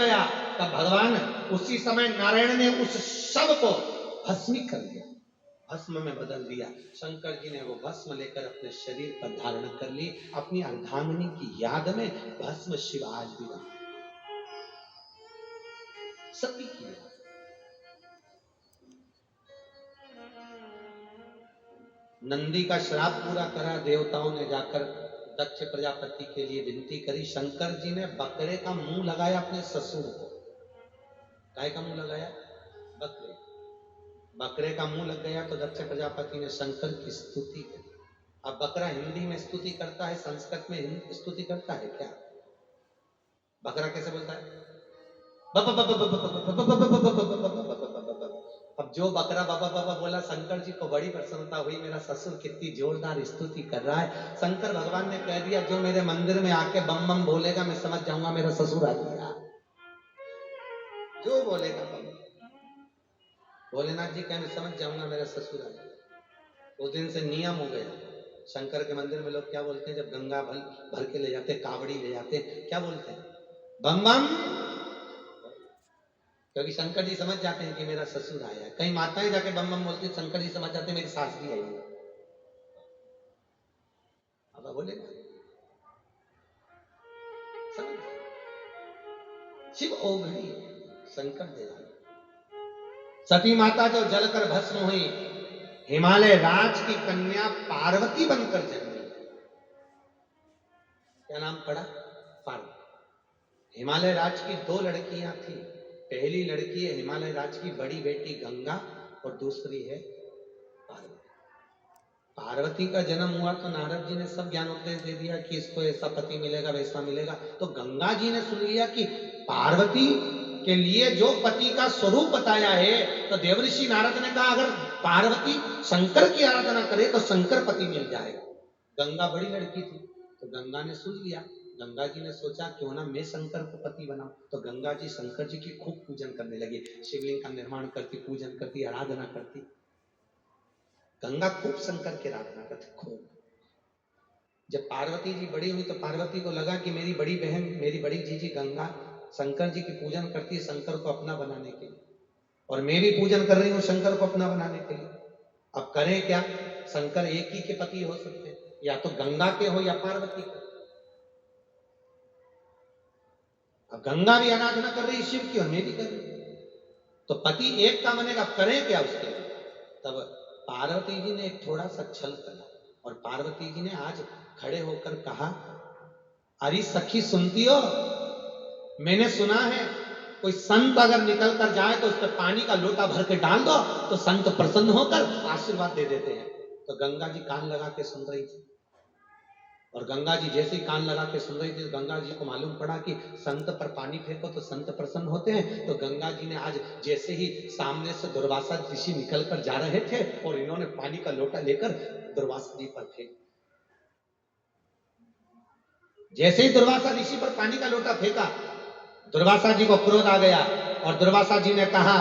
गया तब भगवान उसी समय नारायण ने उस शव को भस्मी कर दिया, भस्म में बदल दिया। शंकर जी ने वो भस्म लेकर अपने शरीर पर धारण कर ली। अपनी अर्धांगिनी की याद में भस्म शिव आज भी रहा, सती की याद। नंदी का श्राप पूरा करा, देवताओं ने जाकर दक्ष प्रजापति के लिए विनती करी। शंकर जी ने बकरे का मुंह लगाया अपने ससुर को। गाय का मुंह लगाया, बकरे का मुंह लग गया तो दक्ष प्रजापति ने शंकर की स्तुति करी। अब बकरा हिंदी में स्तुति करता है, संस्कृत में स्तुति करता है क्या? बकरा कैसे बोलता है? अब जो बकरा बाबा बाबा बोला, शंकर जी को बड़ी प्रसन्नता हुई, मेरा ससुर कितनी जोरदार स्तुति कर रहा है। शंकर भगवान ने कह दिया, जो मेरे मंदिर में आके बम बम बोलेगा मैं समझ जाऊंगा मेरा ससुर आ गया। जो बोलेगा बम, भोलेनाथ जी कह, मैं समझ जाऊंगा मेरा ससुर आ गया। उस दिन से नियम हो गया। शंकर के मंदिर में लोग क्या बोलते हैं जब गंगा भर के ले जाते, कावड़ी ले जाते, क्या बोलते हैं? बम बम, क्योंकि शंकर जी समझ जाते हैं कि मेरा ससुर आया है। कई माताएं जाके बम बम बोलती हैं, शंकर जी समझ जाते हैं मेरी सास भी आई है। अब बोले समझ, शिव ओघड़ी शंकर दयाल। सती माता जो जलकर भस्म हुई, हिमालय राज की कन्या पार्वती बनकर जन्मी। क्या नाम पड़ा? पार्वती। हिमालय राज की दो लड़कियां थी। पहली लड़की है हिमालय राज की बड़ी बेटी गंगा और दूसरी है पार्वती। पार्वती का जन्म हुआ तो नारद जी ने सब ज्ञानोपदेश दे दिया कि इसको ऐसा पति मिलेगा वैसा मिलेगा। तो गंगा जी ने सुन लिया कि पार्वती के लिए जो पति का स्वरूप बताया है, तो देवऋषि नारद ने कहा अगर पार्वती शंकर की आराधना करे तो शंकर पति मिल जाएगा। गंगा बड़ी लड़की थी तो गंगा ने सुन लिया। गंगा जी ने सोचा क्यों ना मैं शंकर को पति बनाऊं। तो गंगा जी शंकर जी की खूब पूजन करने लगी, शिवलिंग का निर्माण करती, पूजन करती, आराधना करती। गंगा खूब शंकर की आराधना करती, खूब। जब पार्वती जी बड़ी हुई तो पार्वती को लगा कि मेरी बड़ी बहन, मेरी बड़ी जीजी गंगा शंकर जी की पूजन करती है शंकर को अपना बनाने के लिए, और मैं भी पूजन कर रही हूँ शंकर को अपना बनाने के लिए। अब करें क्या? शंकर एक ही के पति हो सकते हैं, या तो गंगा के हो या पार्वती के। अब गंगा भी आराधना कर रही शिव की और मैं भी कर रही हूं, तो पति एक का बनेगा। अब करें क्या उसके लिए? तब पार्वती जी ने एक थोड़ा सा छल करा, और पार्वती जी ने आज खड़े होकर कहा, अरे सखी सुनती हो, मैंने सुना है कोई संत अगर निकल कर जाए तो उस पर पानी का लोटा भर के डाल दो तो संत प्रसन्न होकर आशीर्वाद दे देते हैं। तो गंगा जी कान लगा के सुन रही थी, और गंगा जी जैसे ही कान लगा के सुन रही थी, गंगा जी को मालूम पड़ा कि संत पर पानी फेंको तो संत प्रसन्न होते हैं। तो गंगा जी ने आज जैसे ही सामने से दुर्वासा ऋषि निकल कर जा रहे थे और इन्होंने पानी का लोटा लेकर दुर्वासा जी पर फेंक, जैसे ही दुर्वासा ऋषि पर पानी का लोटा फेंका, दुर्वासा जी को क्रोध आ गया, और दुर्वासा जी ने कहा,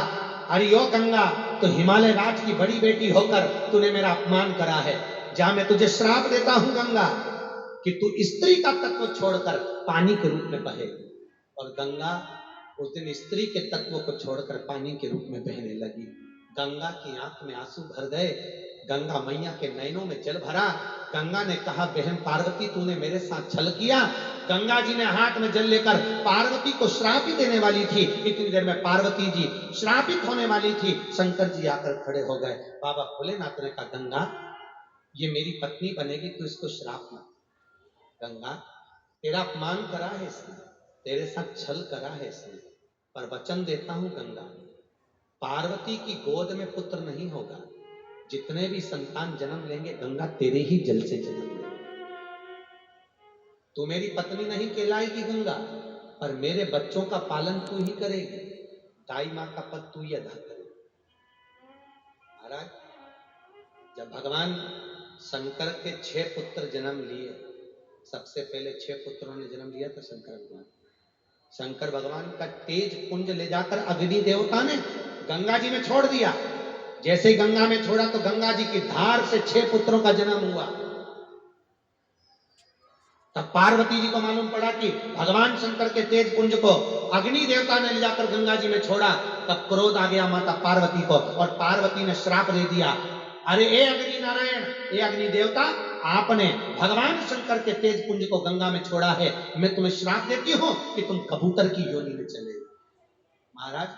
अरे ओ गंगा, तो हिमालय राज की बड़ी बेटी होकर तूने मेरा अपमान करा है। जा, मैं तुझे श्राप देता हूं गंगा कि तू स्त्री का तत्व छोड़कर पानी के रूप में बहे। और गंगा उस दिन स्त्री के तत्व को छोड़कर पानी के रूप में बहने लगी। गंगा की आंख में आंसू भर गए, गंगा मैया के नैनों में जल भरा। गंगा ने कहा, बहन पार्वती तूने मेरे साथ छल किया। गंगा जी ने हाथ में जल लेकर पार्वती को श्राप ही देने वाली थी। इतनी देर में पार्वती जी श्रापित होने वाली थी। शंकर जी आकर खड़े हो गए। बाबा भोलेनाथ ने कहा, गंगा ये मेरी पत्नी बनेगी, तो इसको श्राप मत। गंगा तेरा अपमान करा है इसने, तेरे साथ छल करा है इसने, पर वचन देता हूं गंगा, पार्वती की गोद में पुत्र नहीं होगा। जितने भी संतान जन्म लेंगे गंगा तेरे ही जल से जन्म लेंगे। तू मेरी पत्नी नहीं कहलाएगी गंगा, पर मेरे बच्चों का पालन तू ही करेगी। दाई मां का पद तू ही अदा करेगी। महाराज, जब भगवान शंकर के 6 पुत्र जन्म लिए, सबसे पहले 6 पुत्रों ने जन्म लिया था शंकर भगवान। शंकर भगवान का तेज पुंज ले जाकर अग्नि देवता ने गंगा जी में छोड़ दिया। जैसे ही गंगा में छोड़ा तो गंगा जी की धार से 6 पुत्रों का जन्म हुआ। तब पार्वती जी को मालूम पड़ा कि भगवान शंकर के तेज पुंज को अग्नि देवता ने ले जाकर गंगा जी में छोड़ा। तब क्रोध आ गया माता पार्वती को और पार्वती ने श्राप दे दिया, अरे ए अग्नि नारायण, ए अग्नि देवता, आपने भगवान शंकर के तेज पुंज को गंगा में छोड़ा है, मैं तुम्हें श्राप देती हूं कि तुम कबूतर की योनि में चले। महाराज,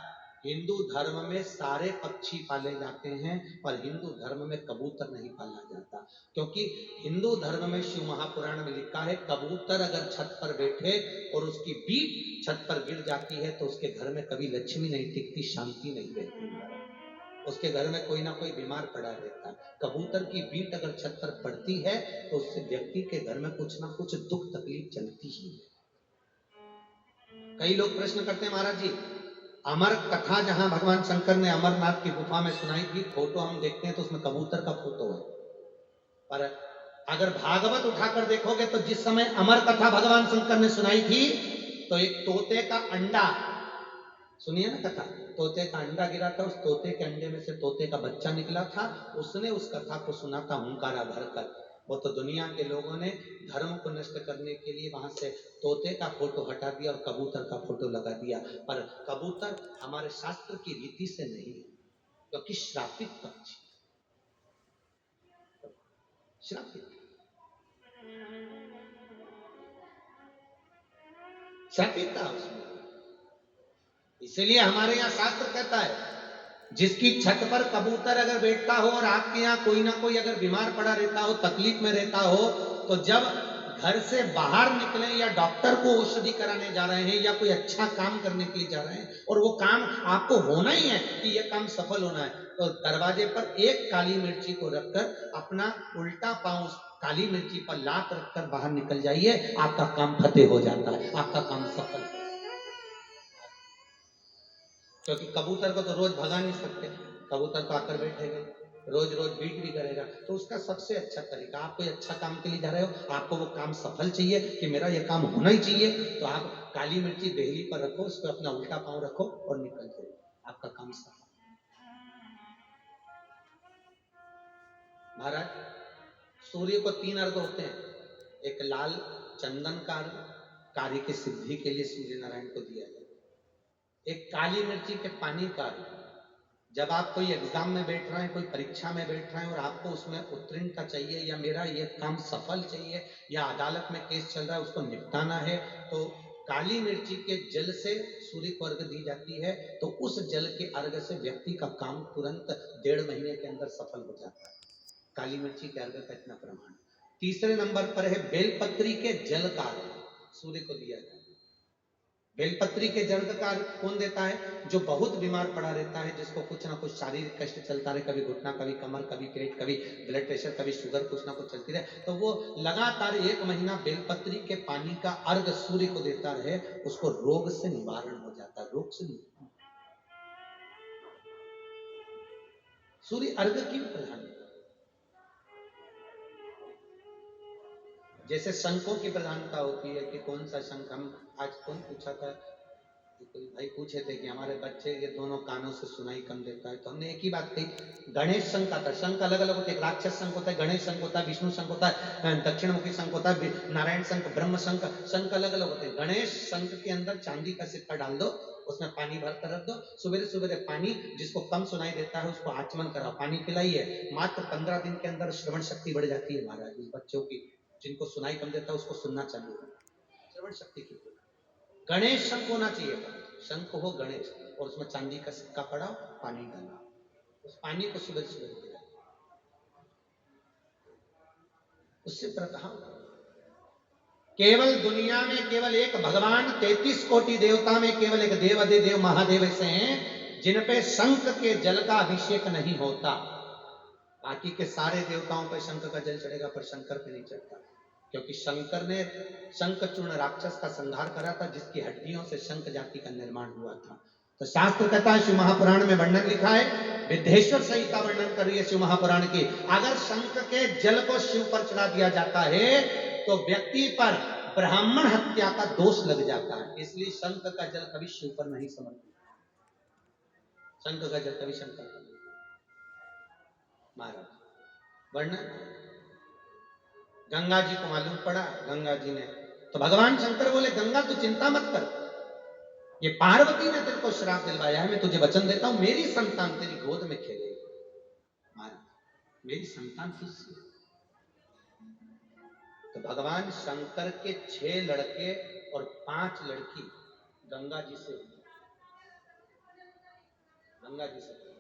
हिंदू धर्म में सारे पक्षी पाले जाते हैं पर हिंदू धर्म में कबूतर नहीं पाला जाता, क्योंकि हिंदू धर्म में शिव महापुराण में लिखा है कबूतर अगर छत पर बैठे और उसकी बीट छत पर गिर जाती है तो उसके घर में कभी लक्ष्मी नहीं टिकती, शांति नहीं रहती, उसके घर में कोई ना कोई बीमार पड़ा रहता है। कबूतर की बीट अगर छत पर पड़ती है तो उससे व्यक्ति के घर में कुछ ना कुछ दुख तकलीफ चलती ही है। कई लोग प्रश्न करते हैं, महाराज जी अमर कथा जहां भगवान शंकर ने अमरनाथ की गुफा में सुनाई थी, फोटो हम देखते हैं तो उसमें कबूतर का फोटो है, पर अगर भागवत उठाकर देखोगे तो जिस समय अमर कथा भगवान शंकर ने सुनाई थी तो एक तोते का अंडा, सुनिए ना कथा, तोते का अंडा गिरा था, उस तोते के अंडे में से तोते का बच्चा निकला था, उसने उस कथा को सुना था हुंकारा भरकर। वो तो दुनिया के लोगों ने धर्म को नष्ट करने के लिए वहां से तोते का फोटो हटा दिया और कबूतर का फोटो लगा दिया, पर कबूतर हमारे शास्त्र की रीति से नहीं है, क्योंकि श्रापित पक्षी, श्रापित श्रापित था उसमें। इसलिए हमारे यहाँ शास्त्र कहता है जिसकी छत पर कबूतर अगर बैठता हो और आपके यहाँ कोई ना कोई अगर बीमार पड़ा रहता हो, तकलीफ में रहता हो, तो जब घर से बाहर निकले या डॉक्टर को औषधि कराने जा रहे हैं या कोई अच्छा काम करने के लिए जा रहे हैं और वो काम आपको होना ही है कि यह काम सफल होना है, तो दरवाजे पर एक काली मिर्ची को रखकर अपना उल्टा पांव काली मिर्ची पर लात रखकर बाहर निकल जाइए, आपका काम फतेह हो जाता है, आपका काम सफल है। क्योंकि कबूतर को तो रोज भगा नहीं सकते, कबूतर तो आकर बैठेगा, रोज रोज बीट भी करेगा, तो उसका सबसे अच्छा तरीका, आप कोई अच्छा काम के लिए जा रहे हो, आपको वो काम सफल चाहिए कि मेरा ये काम होना ही चाहिए, तो आप काली मिर्ची देहली पर रखो, उस पर अपना उल्टा पांव रखो और निकल जाओ, आपका काम सफल। महाराज, सूर्य को 3 अर्घ होते हैं, एक लाल चंदन का अर्घ कार्य की सिद्धि के लिए सूर्य नारायण को दिया जाए, एक काली मिर्ची के पानी का अर्घ, जब आप कोई एग्जाम में बैठ रहे हैं, कोई परीक्षा में बैठ रहे हैं और आपको उसमें उत्तीर्णता चाहिए या मेरा ये काम सफल चाहिए या अदालत में केस चल रहा है उसको निपटाना है, तो काली मिर्ची के जल से सूर्य को अर्घ दी जाती है, तो उस जल के अर्घ से व्यक्ति का काम तुरंत 1.5 महीने के अंदर सफल हो जाता है। काली मिर्ची के अर्घ का इतना प्रमाण। तीसरे नंबर पर है बेलपत्री के जल का अर्घ, सूर्य को दिया जाता है। बेलपत्री के जल का कौन देता है? जो बहुत बीमार पड़ा रहता है, जिसको कुछ ना कुछ शारीरिक कष्ट चलता रहे, कभी घुटना, कभी कमर, कभी पेट, कभी ब्लड प्रेशर, कभी शुगर, कुछ ना कुछ चलती रहे, तो वो लगातार 1 महीना बेलपत्री के पानी का अर्घ सूर्य को देता रहे, उसको रोग से निवारण हो जाता है, रोग से निवारण। सूर्य अर्घ क्यों प्रधान? जैसे शंखों की प्रधानता होती है कि कौन सा शंख, हम आज कौन पूछा था, कोई भाई पूछे थे कि हमारे बच्चे ये दोनों कानों से सुनाई कम देता है, तो हमने एक ही बात कही, गणेश शंख आता है, शंख अलग अलग होते हैं, राक्षस शंख होता है, गणेश शंख होता है, विष्णु शंख होता है, दक्षिण मुखी शंख होता है, नारायण शंख, ब्रह्म शंख, शंख अलग अलग होते हैं। गणेश शंख के अंदर चांदी का सिक्का डाल दो, उसमें पानी भर कर रख दो, सवेरे सवेरे पानी, जिसको कम सुनाई देता है उसको आचमन कराओ, पानी पिलाइए, मात्र 15 दिन के अंदर श्रवण शक्ति बढ़ जाती है महाराज। इस बच्चों की जिनको सुनाई कम देता है उसको सुनना चाहिए, श्रवण शक्ति की। गणेश शंख होना चाहिए, शंख हो गणेश, और उसमें चांदी का सिक्का पड़ा, पानी डाला, उस पानी को सुबह सुबह पिलाओ, उससे प्रभाव। केवल दुनिया में केवल एक भगवान 33 कोटि देवता में केवल एक देव अधिदेव महादेव ऐसे हैं जिन पे शंख के जल का अभिषेक नहीं होता, बाकी के सारे देवताओं पर शंख का जल चढ़ेगा पर शंकर पे नहीं चढ़ता, क्योंकि शंकर ने शंखचूर्ण राक्षस का संहार करा था, जिसकी हड्डियों से शंख जाति का निर्माण हुआ था। तो शास्त्र कहता है, शिव महापुराण में वर्णन लिखा है, विद्येश्वर सहित का वर्णन कर रही है शिव महापुराण की, अगर शंख के जल को शिव पर चढ़ा दिया जाता है तो व्यक्ति पर ब्राह्मण हत्या का दोष लग जाता है, इसलिए शंख का जल कभी शिव पर नहीं समर्पित, शंख का जल कभी शंकर पर। महाराज वर्णन गंगा जी को मालूम पड़ा, गंगा जी ने, तो भगवान शंकर बोले गंगा तू चिंता मत कर, ये पार्वती ने तेरे को श्राप दिलवाया है, मैं तुझे वचन देता हूं मेरी संतान तेरी गोद में खेलेगी, मेरी संतान तुझसे। तो भगवान शंकर के 6 लड़के और 5 लड़की गंगा जी से, गंगा जी से